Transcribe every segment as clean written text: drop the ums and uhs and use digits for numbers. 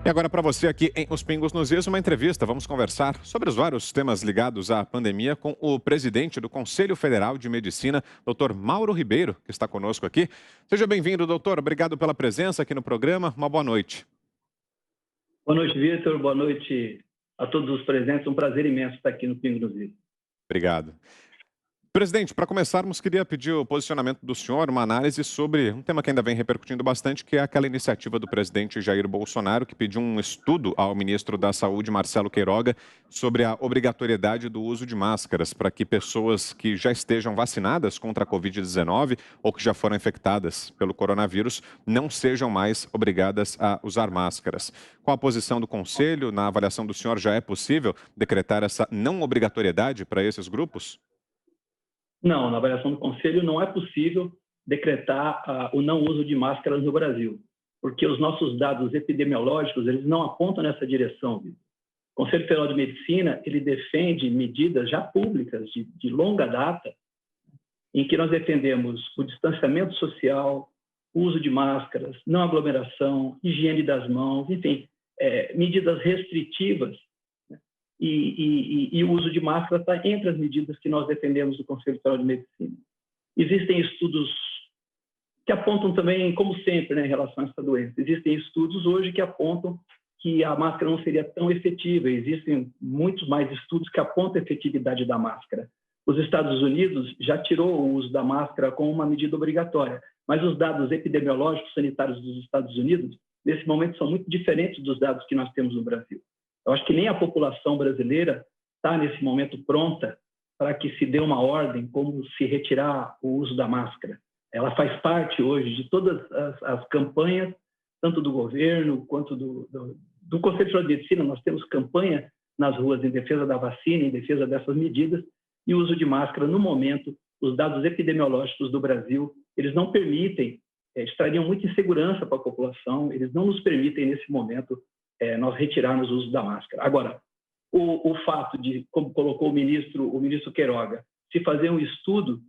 E agora para você aqui em Os Pingos nos Is, uma entrevista. Vamos conversar sobre os vários temas ligados à pandemia com o presidente do Conselho Federal de Medicina, Dr. Mauro Ribeiro, que está conosco aqui. Seja bem-vindo, doutor. Obrigado pela presença aqui no programa. Uma boa noite. Boa noite, Vitor. Boa noite a todos os presentes. Um prazer imenso estar aqui no Pingo nos Is. Obrigado. Presidente, para começarmos, queria pedir o posicionamento do senhor, uma análise sobre um tema que ainda vem repercutindo bastante, que é aquela iniciativa do presidente Jair Bolsonaro, que pediu um estudo ao ministro da Saúde, Marcelo Queiroga, sobre a obrigatoriedade do uso de máscaras para que pessoas que já estejam vacinadas contra a Covid-19 ou que já foram infectadas pelo coronavírus não sejam mais obrigadas a usar máscaras. Qual a posição do Conselho? Na avaliação do senhor, já é possível decretar essa não obrigatoriedade para esses grupos? Não, na avaliação do Conselho não é possível decretar o não uso de máscaras no Brasil, porque os nossos dados epidemiológicos eles não apontam nessa direção, Vitor. O Conselho Federal de Medicina ele defende medidas já públicas de longa data em que nós defendemos o distanciamento social, o uso de máscaras, não aglomeração, higiene das mãos, enfim, medidas restritivas, né? E o uso de máscara está entre as medidas que nós defendemos do Conselho Federal de Medicina. Existem estudos que apontam também, como sempre, né, em relação a essa doença, existem estudos hoje que apontam que a máscara não seria tão efetiva. Existem muitos mais estudos que apontam a efetividade da máscara. Os Estados Unidos já tirou o uso da máscara como uma medida obrigatória, mas os dados epidemiológicos sanitários dos Estados Unidos, nesse momento, são muito diferentes dos dados que nós temos no Brasil. Eu acho que nem a população brasileira está, nesse momento, pronta para que se dê uma ordem como se retirar o uso da máscara. Ela faz parte hoje de todas as campanhas, tanto do governo quanto do Conselho Federal de Medicina. Nós temos campanha nas ruas em defesa da vacina, em defesa dessas medidas, e o uso de máscara, no momento, os dados epidemiológicos do Brasil, eles não permitem, eles trariam muita insegurança para a população, eles não nos permitem, nesse momento, nós retirarmos o uso da máscara. Agora, o fato de, como colocou o ministro Queiroga, se fazer um estudo,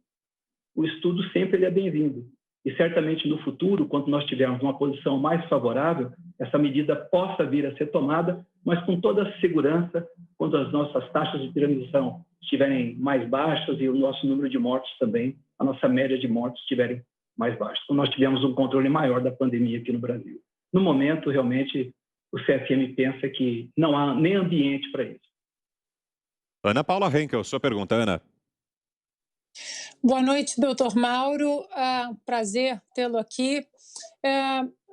o estudo sempre ele é bem-vindo. E certamente no futuro, quando nós tivermos uma posição mais favorável, essa medida possa vir a ser tomada, mas com toda a segurança, quando as nossas taxas de transmissão estiverem mais baixas e o nosso número de mortes também, a nossa média de mortes estiverem mais baixa. Quando nós tivermos um controle maior da pandemia aqui no Brasil. No momento, realmente, o CFM pensa que não há nem ambiente para isso. Ana Paula Henkel, sua pergunta, Ana. Boa noite, doutor Mauro. Prazer tê-lo aqui.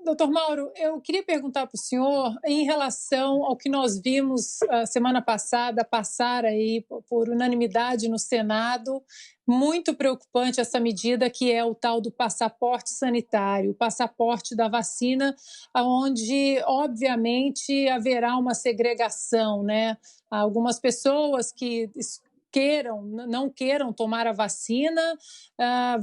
Doutor Mauro, eu queria perguntar para o senhor em relação ao que nós vimos semana passada passar aí por unanimidade no Senado. Muito preocupante essa medida que é o tal do passaporte sanitário, o passaporte da vacina, onde obviamente haverá uma segregação, né? Algumas pessoas que não queiram tomar a vacina,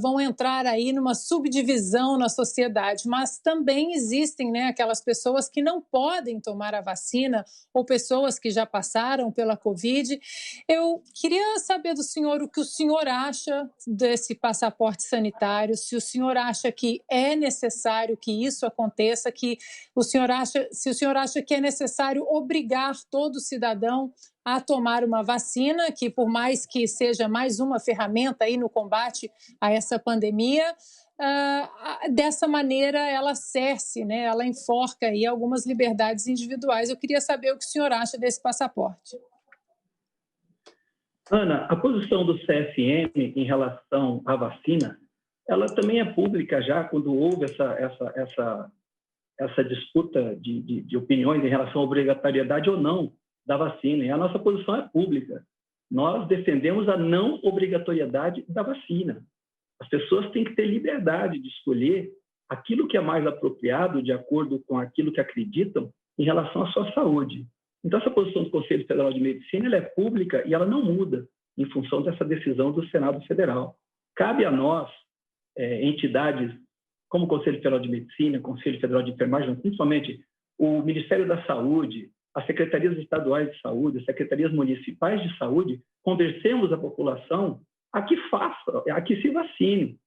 vão entrar aí numa subdivisão na sociedade, mas também existem, né, aquelas pessoas que não podem tomar a vacina ou pessoas que já passaram pela Covid. Eu queria saber do senhor o que o senhor acha desse passaporte sanitário, se o senhor acha que é necessário que isso aconteça, se o senhor acha que é necessário obrigar todo cidadão a tomar uma vacina, que por mais que seja mais uma ferramenta aí no combate a essa pandemia, dessa maneira ela cerce, né, ela enforca aí algumas liberdades individuais. Eu queria saber o que o senhor acha desse passaporte. Ana, a posição do CFM em relação à vacina, ela também é pública já quando houve essa disputa de opiniões em relação à obrigatoriedade ou não da vacina, e a nossa posição é pública. Nós defendemos a não obrigatoriedade da vacina. As pessoas têm que ter liberdade de escolher aquilo que é mais apropriado de acordo com aquilo que acreditam em relação à sua saúde. Então, essa posição do Conselho Federal de Medicina ela é pública e ela não muda em função dessa decisão do Senado Federal. Cabe a nós, entidades como o Conselho Federal de Medicina, Conselho Federal de Enfermagem, principalmente o Ministério da Saúde, as secretarias estaduais de saúde, as secretarias municipais de saúde, conversemos a população a que se vacine.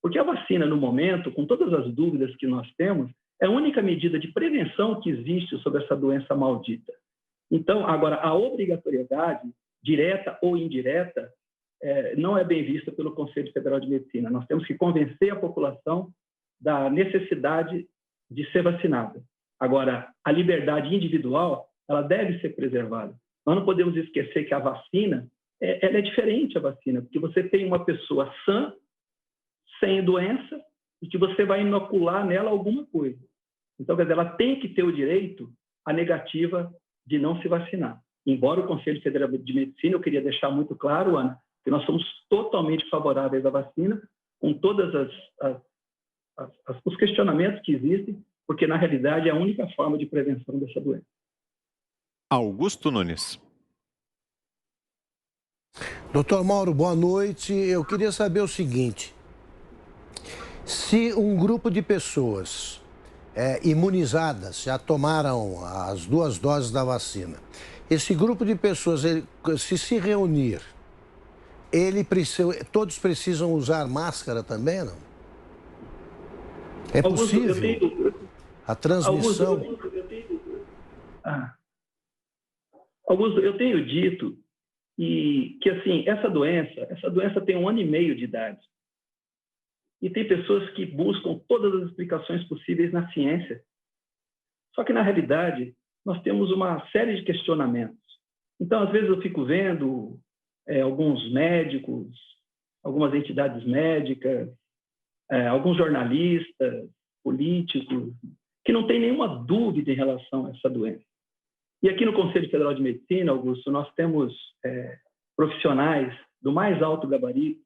Porque a vacina, no momento, com todas as dúvidas que nós temos, É a única medida de prevenção que existe sobre essa doença maldita. Então, agora, a obrigatoriedade, direta ou indireta, não é bem vista pelo Conselho Federal de Medicina. Nós temos que convencer a população da necessidade de ser vacinada. Agora, a liberdade individual, ela deve ser preservada. Nós não podemos esquecer que a vacina, ela é diferente a vacina, porque você tem uma pessoa sã, sem doença, e que você vai inocular nela alguma coisa. Então, quer dizer, ela tem que ter o direito à negativa de não se vacinar. Embora o Conselho Federal de Medicina, eu queria deixar muito claro, Ana, que nós somos totalmente favoráveis à vacina, com todos os questionamentos que existem, porque, na realidade, é a única forma de prevenção dessa doença. Augusto Nunes. Doutor Mauro, boa noite. Eu queria saber o seguinte: se um grupo de pessoas imunizadas já tomaram as 2 doses da vacina, esse grupo de pessoas, se reunir, todos precisam usar máscara também, não? É possível a transmissão? Augusto, eu tenho dito que assim, essa doença tem 1 ano e meio de idade. E tem pessoas que buscam todas as explicações possíveis na ciência. Só que, na realidade, nós temos uma série de questionamentos. Então, às vezes, eu fico vendo alguns médicos, algumas entidades médicas, alguns jornalistas, políticos, que não têm nenhuma dúvida em relação a essa doença. E aqui no Conselho Federal de Medicina, Augusto, nós temos profissionais do mais alto gabarito,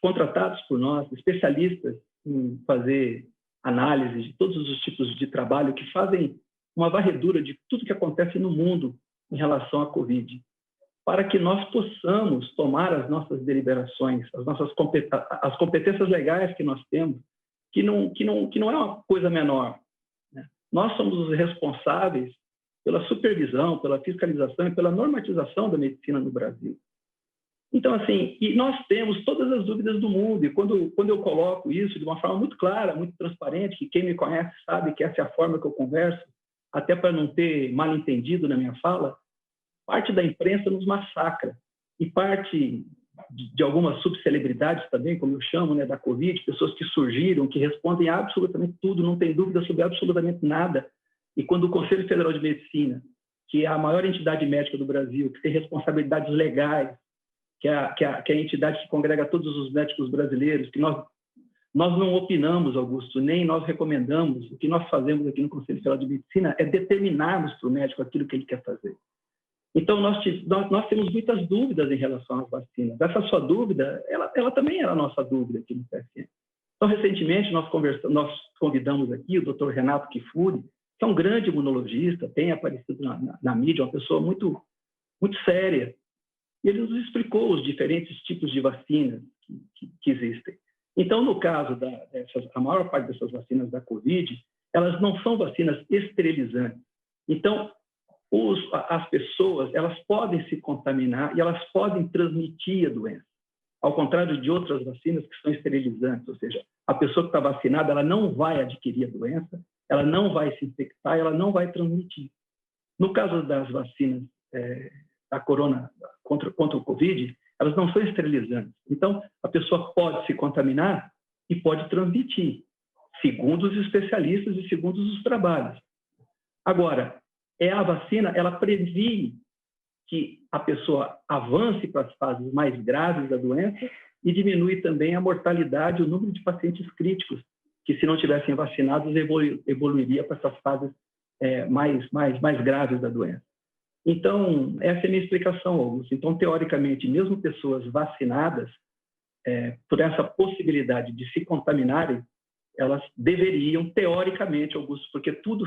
contratados por nós, especialistas em fazer análise de todos os tipos de trabalho, que fazem uma varredura de tudo que acontece no mundo em relação à Covid, para que nós possamos tomar as nossas deliberações, as competências legais que nós temos, que não é uma coisa menor, né? Nós somos os responsáveis pela supervisão, pela fiscalização e pela normatização da medicina no Brasil. Então, assim, e nós temos todas as dúvidas do mundo, e quando eu coloco isso de uma forma muito clara, muito transparente, que quem me conhece sabe que essa é a forma que eu converso, até para não ter mal entendido na minha fala, parte da imprensa nos massacra, e parte de algumas subcelebridades também, como eu chamo, né, da Covid, pessoas que surgiram, que respondem absolutamente tudo, não tem dúvida sobre absolutamente nada. E quando o Conselho Federal de Medicina, que é a maior entidade médica do Brasil, que tem responsabilidades legais, que é a entidade que congrega todos os médicos brasileiros, que nós não opinamos, Augusto, nem nós recomendamos. O que nós fazemos aqui no Conselho Federal de Medicina é determinarmos para o médico aquilo que ele quer fazer. Então, nós temos muitas dúvidas em relação às vacinas. Essa sua dúvida, ela também era a nossa dúvida aqui no PSN. Então, recentemente, nós convidamos aqui o Dr. Renato Kifuri, que é um grande imunologista, tem aparecido na mídia, uma pessoa muito, muito séria. E ele nos explicou os diferentes tipos de vacinas que existem. Então, no caso a maior parte dessas vacinas da Covid, elas não são vacinas esterilizantes. Então, as pessoas, elas podem se contaminar e elas podem transmitir a doença. Ao contrário de outras vacinas que são esterilizantes, ou seja, a pessoa que está vacinada, ela não vai adquirir a doença, ela não vai se infectar, ela não vai transmitir. No caso das vacinas da corona contra o Covid, elas não são esterilizantes. Então, a pessoa pode se contaminar e pode transmitir, segundo os especialistas e segundo os trabalhos. Agora, a vacina, ela previne que a pessoa avance para as fases mais graves da doença e diminui também a mortalidade, o número de pacientes críticos, que se não tivessem vacinados, evoluiria para essas fases mais graves da doença. Então, essa é a minha explicação, Augusto. Então, teoricamente, mesmo pessoas vacinadas, por essa possibilidade de se contaminarem, elas deveriam, teoricamente, Augusto, porque tudo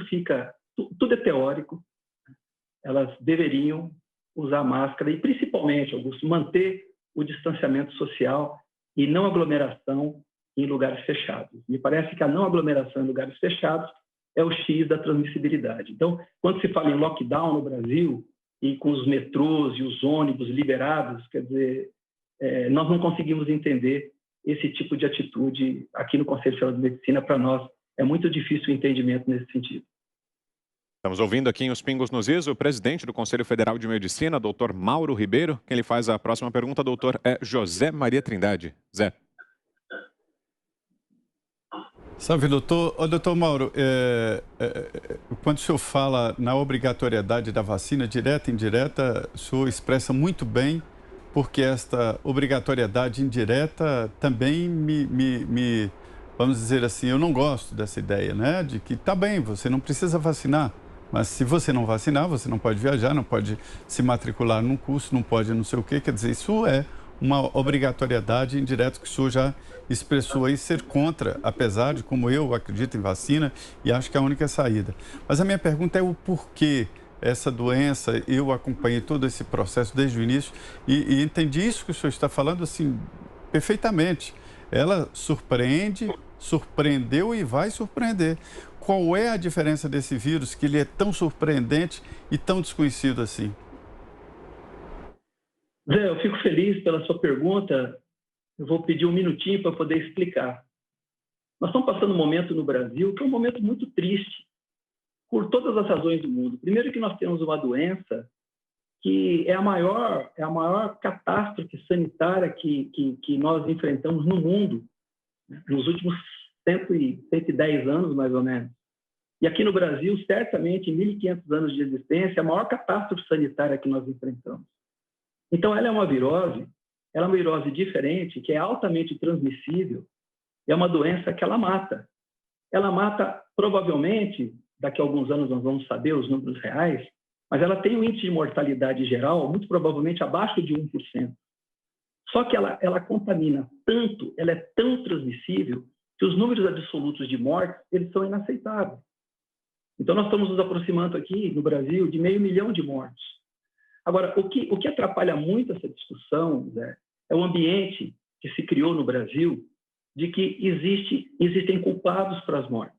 é teórico, elas deveriam usar máscara e, principalmente, Augusto, manter o distanciamento social e não aglomeração em lugares fechados. Me parece que a não aglomeração em lugares fechados é o X da transmissibilidade. Então, quando se fala em lockdown no Brasil e com os metrôs e os ônibus liberados, quer dizer, nós não conseguimos entender esse tipo de atitude aqui no Conselho Federal de Medicina para nós é muito difícil o entendimento nesse sentido. Estamos ouvindo aqui em Os Pingos nos Is o presidente do Conselho Federal de Medicina, doutor Mauro Ribeiro. Quem lhe faz a próxima pergunta, doutor, é José Maria Trindade. Zé. Salve, doutor. Ô, doutor Mauro, quando o senhor fala na obrigatoriedade da vacina, direta e indireta, o senhor expressa muito bem, porque esta obrigatoriedade indireta também vamos dizer assim, eu não gosto dessa ideia, né? De que tá bem, você não precisa vacinar, mas se você não vacinar, você não pode viajar, não pode se matricular num curso, não pode não sei o quê, quer dizer, isso é uma obrigatoriedade indireta que o senhor já expressou aí ser contra, apesar de, como eu acredito em vacina e acho que é a única saída. Mas a minha pergunta é o porquê essa doença, eu acompanhei todo esse processo desde o início e entendi isso que o senhor está falando assim perfeitamente. Ela surpreendeu e vai surpreender. Qual é a diferença desse vírus que ele é tão surpreendente e tão desconhecido assim? Zé, eu fico feliz pela sua pergunta. Eu vou pedir um minutinho para poder explicar. Nós estamos passando um momento no Brasil que é um momento muito triste, por todas as razões do mundo. Primeiro que nós temos uma doença que é a maior catástrofe sanitária que nós enfrentamos no mundo, né, nos últimos 110 anos, mais ou menos. E aqui no Brasil, certamente, em 1.500 anos de existência, a maior catástrofe sanitária que nós enfrentamos. Então, ela é uma virose diferente, que é altamente transmissível, e é uma doença que ela mata. Ela mata, provavelmente, daqui a alguns anos nós vamos saber os números reais, mas ela tem um índice de mortalidade geral, muito provavelmente abaixo de 1%. Só que ela contamina tanto, ela é tão transmissível, que os números absolutos de mortes, eles são inaceitáveis. Então, nós estamos nos aproximando aqui, no Brasil, de 500 mil de mortos. Agora, o que atrapalha muito essa discussão, Zé, é o ambiente que se criou no Brasil de que existem culpados para as mortes.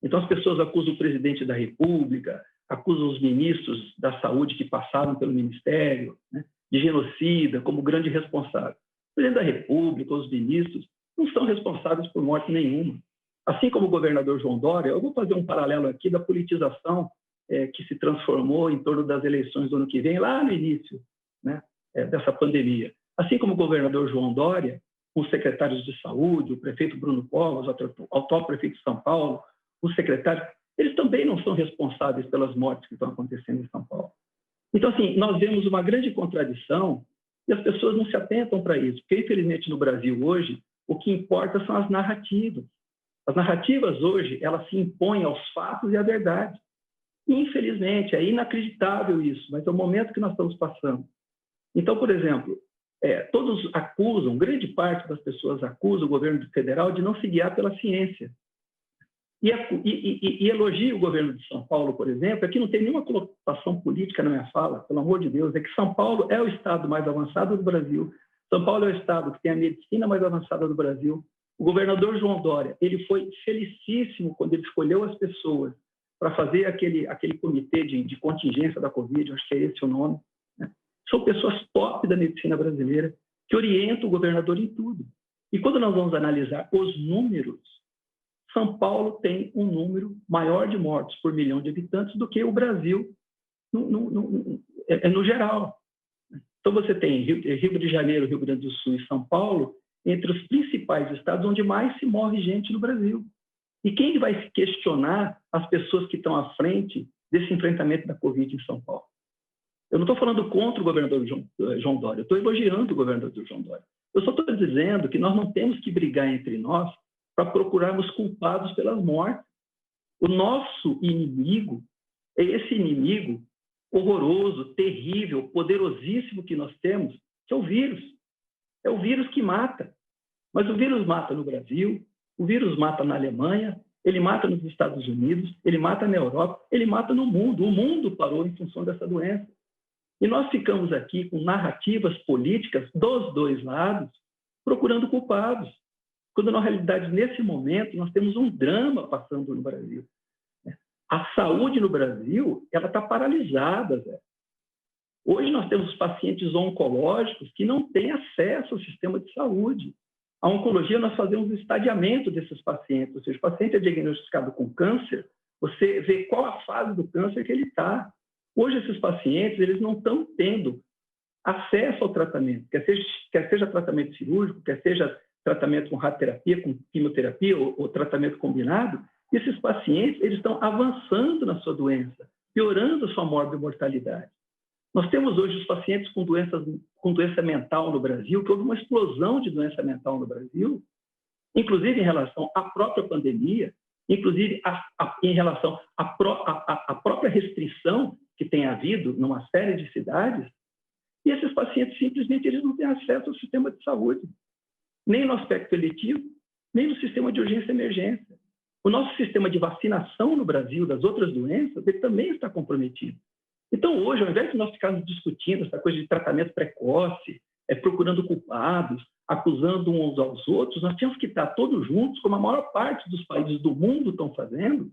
Então, as pessoas acusam o presidente da República, acusam os ministros da saúde que passaram pelo ministério, né, de genocida, como grande responsável. O presidente da República, os ministros, não são responsáveis por morte nenhuma. Assim como o governador João Dória, eu vou fazer um paralelo aqui da politização que se transformou em torno das eleições do ano que vem, lá no início, né, dessa pandemia. Assim como o governador João Dória, os secretários de saúde, o prefeito Bruno Covas, o atual prefeito de São Paulo, os secretários, eles também não são responsáveis pelas mortes que estão acontecendo em São Paulo. Então, assim, nós vemos uma grande contradição e as pessoas não se atentam para isso, porque, infelizmente, no Brasil hoje, o que importa são as narrativas. As narrativas hoje, elas se impõem aos fatos e à verdade. E, infelizmente, é inacreditável isso, mas é o momento que nós estamos passando. Então, por exemplo, todos acusam, grande parte das pessoas acusa o governo federal de não se guiar pela ciência. E elogia o governo de São Paulo, por exemplo. Aqui não tem nenhuma colocação política na minha fala, pelo amor de Deus, é que São Paulo é o estado mais avançado do Brasil. São Paulo é o estado que tem a medicina mais avançada do Brasil. O governador João Dória, ele foi felicíssimo quando ele escolheu as pessoas para fazer aquele comitê de contingência da Covid, acho que é esse o nome, né? São pessoas top da medicina brasileira que orientam o governador em tudo. E quando nós vamos analisar os números, São Paulo tem um número maior de mortos por milhão de habitantes do que o Brasil no geral. Então, você tem Rio de Janeiro, Rio Grande do Sul e São Paulo entre os principais estados onde mais se morre gente no Brasil. E quem vai se questionar as pessoas que estão à frente desse enfrentamento da Covid em São Paulo? Eu não estou falando contra o governador João Dória, eu estou elogiando o governador João Dória. Eu só estou dizendo que nós não temos que brigar entre nós para procurarmos culpados pelas mortes. O nosso inimigo é esse inimigo horroroso, terrível, poderosíssimo que nós temos, que é o vírus. É o vírus que mata. Mas o vírus mata no Brasil, o vírus mata na Alemanha, ele mata nos Estados Unidos, ele mata na Europa, ele mata no mundo. O mundo parou em função dessa doença. E nós ficamos aqui com narrativas políticas dos dois lados, procurando culpados. Quando, na realidade, nesse momento, nós temos um drama passando no Brasil. A saúde no Brasil, ela está paralisada, Zé. Hoje nós temos pacientes oncológicos que não têm acesso ao sistema de saúde. A oncologia, nós fazemos o estadiamento desses pacientes, ou seja, o paciente é diagnosticado com câncer, você vê qual a fase do câncer que ele está. Hoje, esses pacientes, eles não estão tendo acesso ao tratamento, quer seja tratamento cirúrgico, quer seja tratamento com radioterapia, com quimioterapia ou tratamento combinado, e esses pacientes, eles estão avançando na sua doença, piorando a sua mortalidade. Nós temos hoje os pacientes com doença mental no Brasil, que houve uma explosão de doença mental no Brasil, inclusive em relação à própria pandemia, inclusive em relação à própria restrição que tem havido numa série de cidades, e esses pacientes simplesmente eles não têm acesso ao sistema de saúde, nem no aspecto eletivo, nem no sistema de urgência e emergência. O nosso sistema de vacinação no Brasil das outras doenças, ele também está comprometido. Então, hoje, ao invés de nós ficarmos discutindo essa coisa de tratamento precoce, procurando culpados, acusando uns aos outros, nós temos que estar todos juntos, como a maior parte dos países do mundo estão fazendo,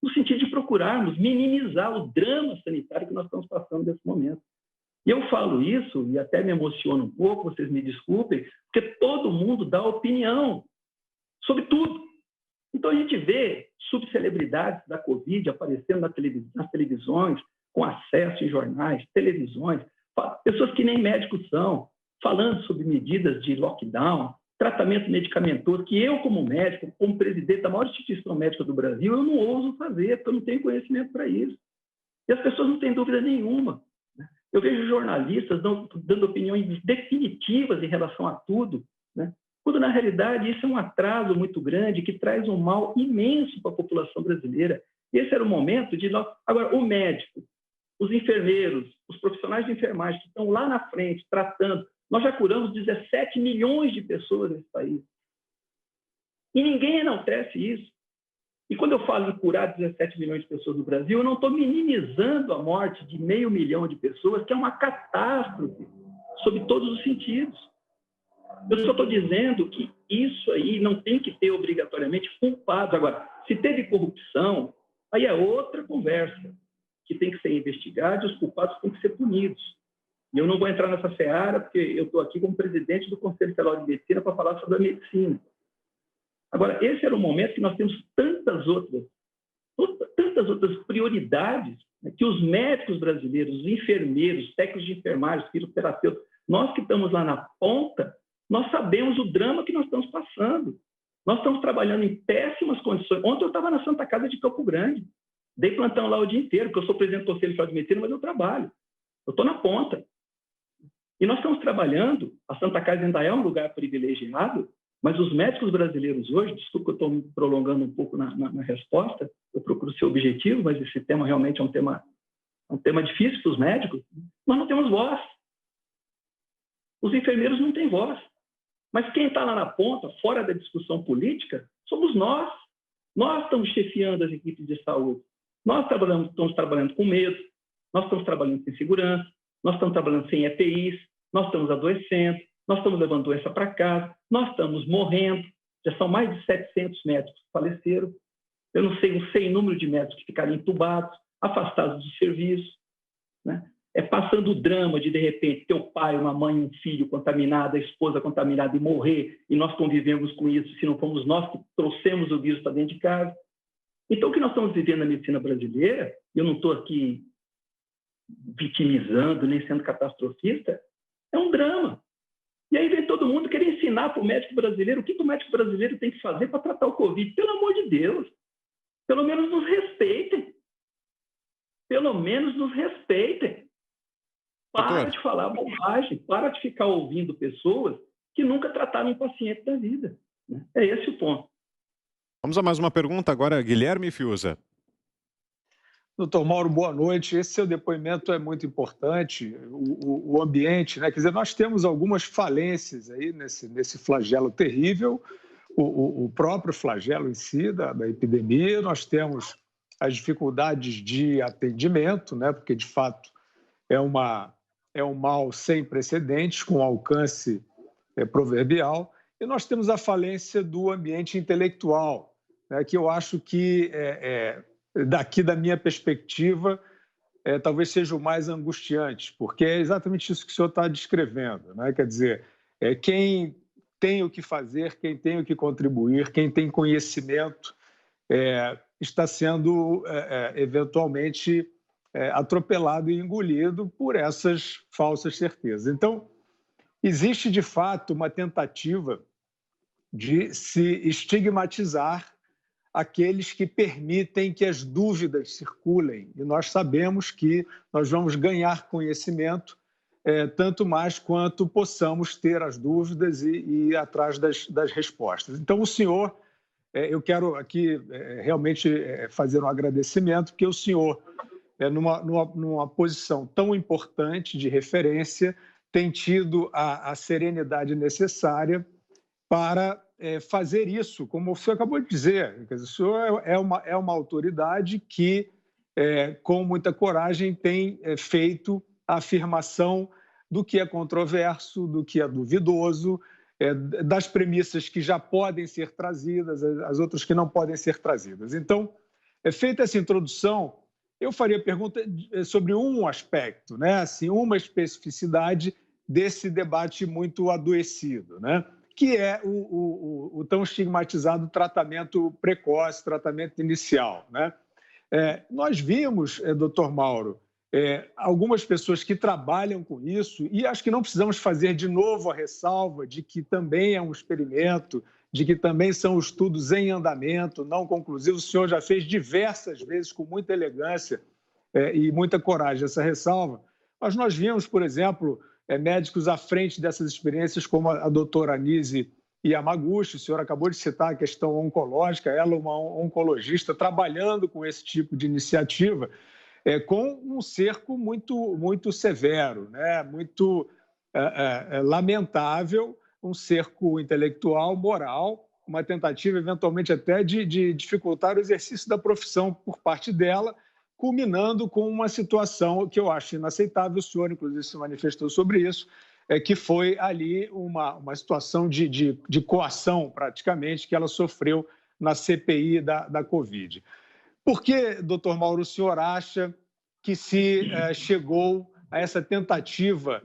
no sentido de procurarmos minimizar o drama sanitário que nós estamos passando nesse momento. E eu falo isso, e até me emociono um pouco, vocês me desculpem, porque todo mundo dá opinião sobre tudo. Então, a gente vê subcelebridades da Covid aparecendo nas televisões, com acesso em jornais, televisões, pessoas que nem médicos são, falando sobre medidas de lockdown, tratamento medicamentoso, que eu, como médico, como presidente da maior instituição médica do Brasil, eu não ouso fazer, porque eu não tenho conhecimento para isso. E as pessoas não têm dúvida nenhuma. Eu vejo jornalistas dando opiniões definitivas em relação a tudo, né? Quando, na realidade, isso é um atraso muito grande que traz um mal imenso para a população brasileira. Esse era o momento de nós... Agora, o médico, os enfermeiros, os profissionais de enfermagem que estão lá na frente tratando, nós já curamos 17 milhões de pessoas nesse país. E ninguém enaltece isso. E quando eu falo em curar 17 milhões de pessoas no Brasil, eu não estou minimizando a morte de 500 mil de pessoas, que é uma catástrofe, sob todos os sentidos. Eu só estou dizendo que isso aí não tem que ter obrigatoriamente culpados. Agora, se teve corrupção, aí é outra conversa, que tem que ser investigada e os culpados têm que ser punidos. E eu não vou entrar nessa seara, porque eu estou aqui como presidente do Conselho Federal de Medicina para falar sobre a medicina. Agora, esse era o momento que nós temos tantas outras prioridades, né, que os médicos brasileiros, os enfermeiros, técnicos de enfermagem, fisioterapeutas, nós que estamos lá na ponta, nós sabemos o drama que nós estamos passando. Nós estamos trabalhando em péssimas condições. Ontem eu estava na Santa Casa de Campo Grande, dei plantão lá o dia inteiro, porque eu sou presidente do Conselho Federal de Medicina, mas eu trabalho. Eu estou na ponta. E nós estamos trabalhando, a Santa Casa ainda é um lugar privilegiado, mas os médicos brasileiros hoje, desculpa, eu estou me prolongando um pouco na resposta, eu procuro ser objetivo, mas esse tema realmente é um tema difícil para os médicos, nós não temos voz. Os enfermeiros não têm voz. Mas quem está lá na ponta, fora da discussão política, somos nós. Nós estamos chefiando as equipes de saúde. Nós estamos trabalhando com medo, nós estamos trabalhando sem segurança, nós estamos trabalhando sem EPIs, nós estamos adoecendo, nós estamos levando doença para casa, nós estamos morrendo, já são mais de 700 médicos que faleceram, eu não sei o número de médicos que ficaram entubados, afastados do serviço, né? Passando o drama de repente, teu pai, uma mãe, um filho contaminado, a esposa contaminada e morrer, e nós convivemos com isso, se não fomos nós que trouxemos o vírus para dentro de casa. Então, o que nós estamos vivendo na medicina brasileira, eu não estou aqui vitimizando, nem sendo catastrofista, é um drama. E aí vem todo mundo querer ensinar para o médico brasileiro o que o médico brasileiro tem que fazer para tratar o Covid. Pelo amor de Deus, pelo menos nos respeitem. Pelo menos nos respeitem. Para de falar bobagem, para de ficar ouvindo pessoas que nunca trataram um paciente da vida. É esse o ponto. Vamos a mais uma pergunta agora, Guilherme Fiuza. Doutor Mauro, boa noite. Esse seu depoimento é muito importante, o ambiente, né? Quer dizer, nós temos algumas falências aí nesse flagelo terrível, o próprio flagelo em si da epidemia, nós temos as dificuldades de atendimento, né? Porque, de fato, é um mal sem precedentes, com alcance proverbial, e nós temos a falência do ambiente intelectual, né? Que eu acho que daqui da minha perspectiva, talvez seja o mais angustiante, porque é exatamente isso que o senhor está descrevendo, né? Quer dizer, quem tem o que fazer, quem tem o que contribuir, quem tem conhecimento, está sendo eventualmente atropelado e engolido por essas falsas certezas. Então, existe de fato uma tentativa de se estigmatizar aqueles que permitem que as dúvidas circulem. E nós sabemos que nós vamos ganhar conhecimento tanto mais quanto possamos ter as dúvidas e ir atrás das respostas. Então, o senhor, eu quero aqui realmente fazer um agradecimento, porque o senhor, numa posição tão importante de referência, tem tido a serenidade necessária para fazer isso, como o senhor acabou de dizer. Quer dizer, o senhor é uma autoridade que, com muita coragem, tem feito a afirmação do que é controverso, do que é duvidoso, das premissas que já podem ser trazidas, as outras que não podem ser trazidas. Então, feita essa introdução, eu faria pergunta sobre um aspecto, né? Assim, uma especificidade desse debate muito adoecido, né? Que é o tão estigmatizado tratamento precoce, tratamento inicial, né? Nós vimos, doutor Mauro, algumas pessoas que trabalham com isso, e acho que não precisamos fazer de novo a ressalva de que também é um experimento, de que também são estudos em andamento, não conclusivos. O senhor já fez diversas vezes, com muita elegância e muita coragem, essa ressalva. Mas nós vimos, por exemplo, médicos à frente dessas experiências, como a doutora Anise Yamaguchi, o senhor acabou de citar a questão oncológica, ela é uma oncologista trabalhando com esse tipo de iniciativa, com um cerco muito severo, né? Muito lamentável, um cerco intelectual, moral, uma tentativa, eventualmente, até de dificultar o exercício da profissão por parte dela, culminando com uma situação que eu acho inaceitável, o senhor, inclusive, se manifestou sobre isso, que foi ali uma situação de coação, praticamente, que ela sofreu na CPI da Covid. Por que, doutor Mauro, o senhor acha que se chegou a essa tentativa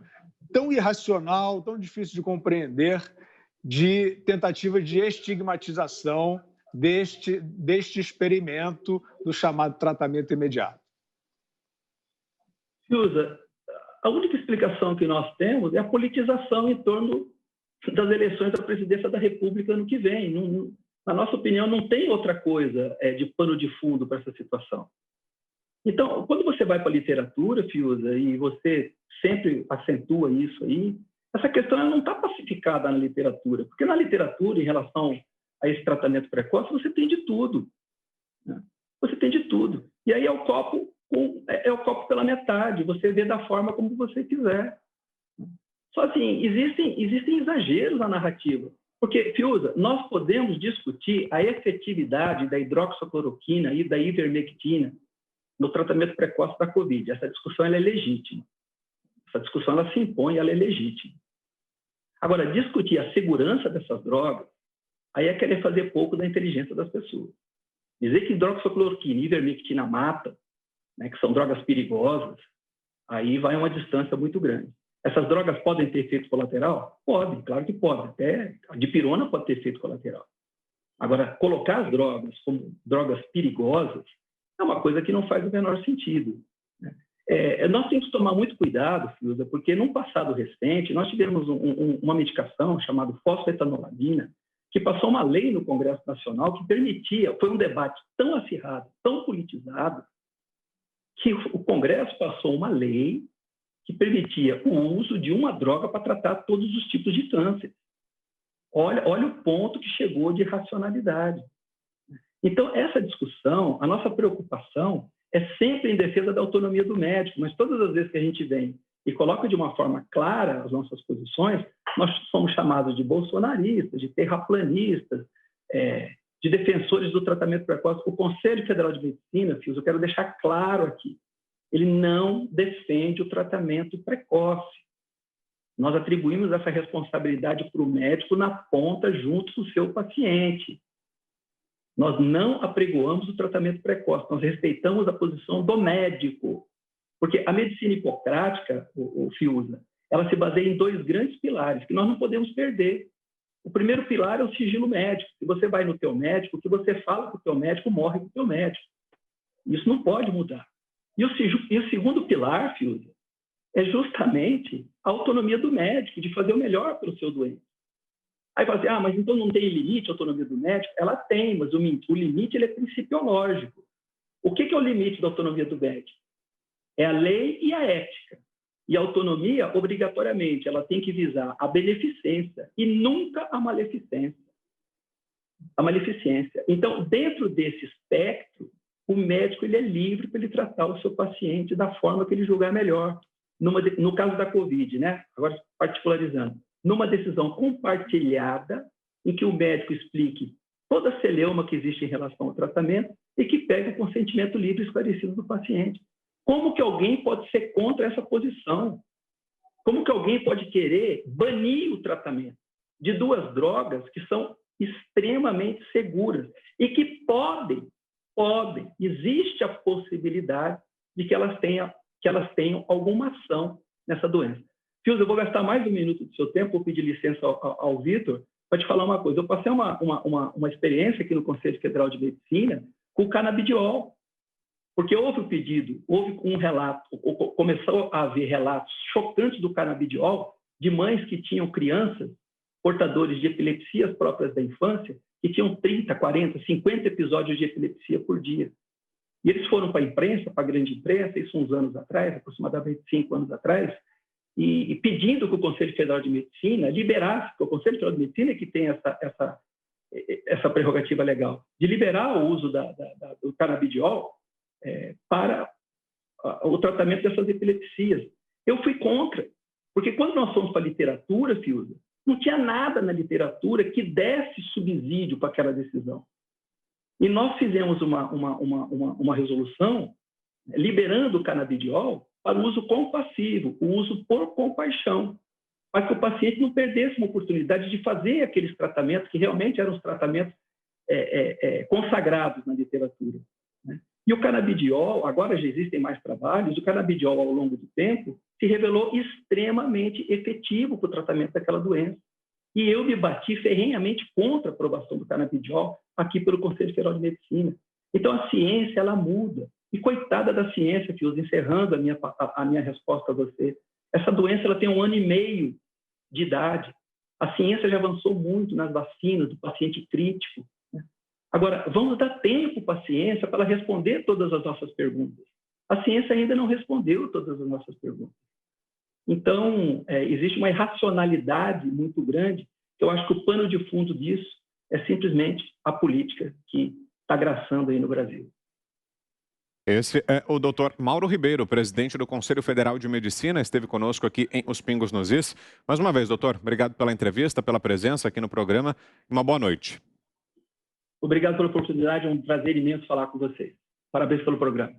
tão irracional, tão difícil de compreender, de tentativa de estigmatização deste experimento do chamado tratamento imediato? Fiuza, a única explicação que nós temos é a politização em torno das eleições da presidência da República no que vem. Na nossa opinião, não tem outra coisa de pano de fundo para essa situação. Então, quando você vai para a literatura, Fiuza, e você sempre acentua isso aí, essa questão não está pacificada na literatura, porque na literatura, em relação a esse tratamento precoce, você tem de tudo, né? Você tem de tudo. E aí é o copo pela metade, você vê da forma como você quiser. Só assim, existem exageros na narrativa. Porque, Fiuza, nós podemos discutir a efetividade da hidroxicloroquina e da ivermectina no tratamento precoce da Covid. Essa discussão ela é legítima. Essa discussão ela se impõe, ela é legítima. Agora, discutir a segurança dessas drogas, aí é querer fazer pouco da inteligência das pessoas. Dizer que hidroxicloroquina e ivermectina matam, né, que são drogas perigosas, aí vai uma distância muito grande. Essas drogas podem ter efeito colateral? Podem, claro que podem. Até a dipirona pode ter efeito colateral. Agora, colocar as drogas como drogas perigosas é uma coisa que não faz o menor sentido, né? Nós temos que tomar muito cuidado, Fiuza, porque num passado recente nós tivemos uma medicação chamada fosfetanolamina, que passou uma lei no Congresso Nacional que permitia, foi um debate tão acirrado, tão politizado, que o Congresso passou uma lei que permitia o uso de uma droga para tratar todos os tipos de câncer. Olha o ponto que chegou de racionalidade. Então, essa discussão, a nossa preocupação é sempre em defesa da autonomia do médico, mas todas as vezes que a gente vem e coloca de uma forma clara as nossas posições, nós somos chamados de bolsonaristas, de terraplanistas, de defensores do tratamento precoce. O Conselho Federal de Medicina, Fiuza, eu quero deixar claro aqui, ele não defende o tratamento precoce. Nós atribuímos essa responsabilidade para o médico na ponta, junto do seu paciente. Nós não apregoamos o tratamento precoce, nós respeitamos a posição do médico. Porque a medicina hipocrática, o Fiuza, ela se baseia em dois grandes pilares que nós não podemos perder. O primeiro pilar é o sigilo médico. Se você vai no teu médico, o que você fala com o teu médico morre com o teu médico. Isso não pode mudar. E o segundo pilar, Fiuza, é justamente a autonomia do médico, de fazer o melhor pelo seu doente. Aí fala assim, mas então não tem limite a autonomia do médico? Ela tem, mas o limite ele é principiológico. O que é o limite da autonomia do médico? É a lei e a ética. E a autonomia, obrigatoriamente, ela tem que visar a beneficência e nunca a maleficência. A maleficência. Então, dentro desse espectro, o médico ele é livre para ele tratar o seu paciente da forma que ele julgar melhor. No caso da Covid, né? Agora particularizando, numa decisão compartilhada, em que o médico explique toda a celeuma que existe em relação ao tratamento e que pegue o consentimento livre e esclarecido do paciente. Como que alguém pode ser contra essa posição? Como que alguém pode querer banir o tratamento de duas drogas que são extremamente seguras e que podem, existe a possibilidade de que elas tenham alguma ação nessa doença. Fiuza, eu vou gastar mais 1 minuto do seu tempo, vou pedir licença ao Vitor para te falar uma coisa. Eu passei uma experiência aqui no Conselho Federal de Medicina com o canabidiol, porque houve um pedido, houve um relato, começou a haver relatos chocantes do canabidiol de mães que tinham crianças portadores de epilepsias próprias da infância, que tinham 30, 40, 50 episódios de epilepsia por dia. E eles foram para a imprensa, para a grande imprensa, isso uns anos atrás, aproximadamente 5 anos atrás, e pedindo que o Conselho Federal de Medicina liberasse, porque o Conselho Federal de Medicina é que tem essa prerrogativa legal, de liberar o uso do canabidiol para o tratamento dessas epilepsias. Eu fui contra, porque quando nós fomos para a literatura, Fiuza, não tinha nada na literatura que desse subsídio para aquela decisão. E nós fizemos uma resolução liberando o canabidiol para o uso compassivo, o uso por compaixão, para que o paciente não perdesse uma oportunidade de fazer aqueles tratamentos que realmente eram os tratamentos consagrados na literatura, né? E o canabidiol, agora já existem mais trabalhos, o canabidiol, ao longo do tempo, se revelou extremamente efetivo para o tratamento daquela doença. E eu me bati ferrenhamente contra a aprovação do canabidiol aqui pelo Conselho Federal de Medicina. Então, a ciência, ela muda. E coitada da ciência, Fiuza, encerrando a minha resposta a você, essa doença ela tem 1 ano e meio de idade. A ciência já avançou muito nas vacinas do paciente crítico. Agora, vamos dar tempo para a ciência para ela responder todas as nossas perguntas. A ciência ainda não respondeu todas as nossas perguntas. Então, existe uma irracionalidade muito grande, que eu acho que o pano de fundo disso é simplesmente a política que está graçando aí no Brasil. Esse é o Dr. Mauro Ribeiro, presidente do Conselho Federal de Medicina, esteve conosco aqui em Os Pingos nos Is. Mais uma vez, doutor, obrigado pela entrevista, pela presença aqui no programa. Uma boa noite. Obrigado pela oportunidade, é um prazer imenso falar com vocês. Parabéns pelo programa.